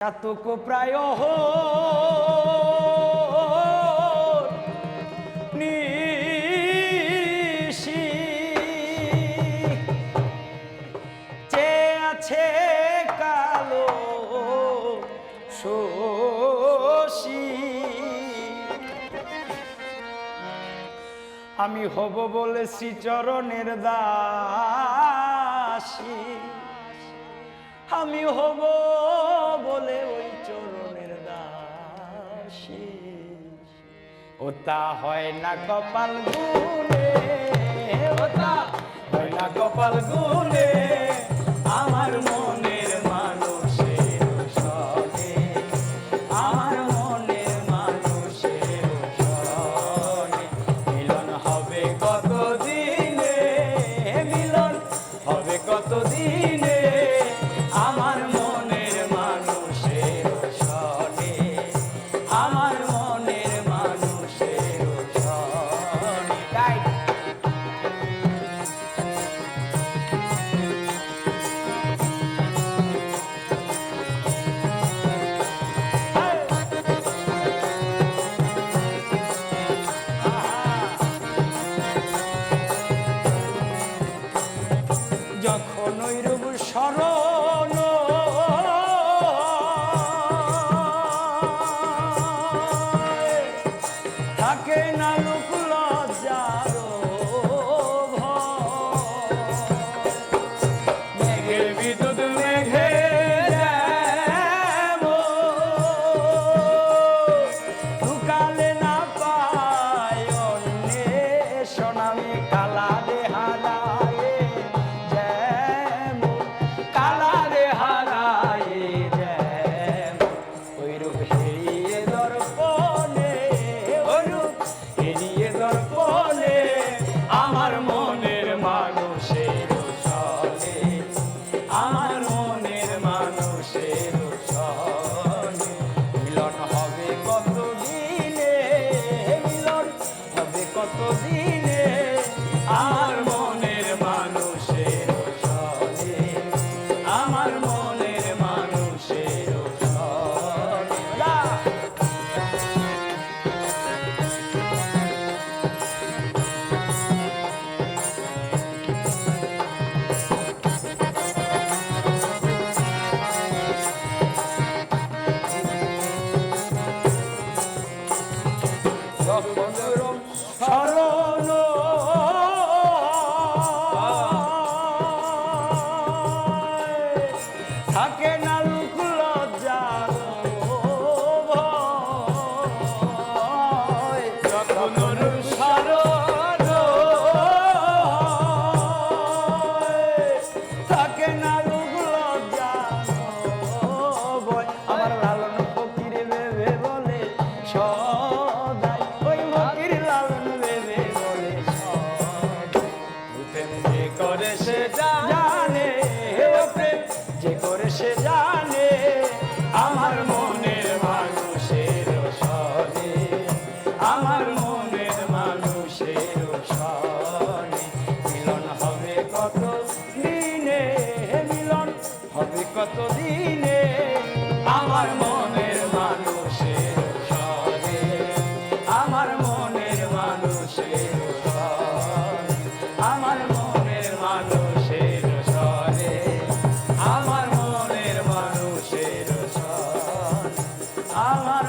চাতক প্রায় নিশি চেয়ে আছে কালো শশী আমি হব বলে শ্রীচরণের দাসী আমি হব বলে ওই চরণের দাসী ও তা হয় না কপাল গুনে ও তা হয় না কপাল গুনে আমার মনের মানুষের সনে আমার মনের মানুষের সনে মিলন হবে কত দিনে মিলন হবে কত দিনে আমার মনের মানুষের সনে আমার মনের মানুষের সনে তাই যখন ওই রূপ স্মরণ থাকে না লোক লজ্জার মেঘের বিদ্যুৎ মেঘে ঢুকালে না পায় অন্বেষণ আমি কালা দেহারায় কালা দেহারায় ওই রূপ হেরিয়ে দর্পণে ওই রূপ হেরিয়ে দর্পণে আমার মনের মানুষের সনে আমার মনের মানুষের সনে মিলন হবে কত দিনে মিলন হবে কত দিনে আমার মনের মানুষের সনে আমার মনের মানুষের সনে শরণ থাকে না লোক লজ্জার ভয় যখন শরণ থাকে না লোক লজ্জার ভয় আমার লালন ফকির ভেবে বলে সদাই ওই ফকির লালন ভেবে বলে প্রেম যে করে সে জানে প্রেম যে করে সে জানে আমার মনের মানুষের সনে আমার মনের মানুষের সনে মিলন হবে কত দিনে মিলন হবে কত দিনে আমার মনের মানুষের সনে আমার মনের মানুষের সনে আমার মনের মানুষের সনে আমার মনের মানুষের সনে আমার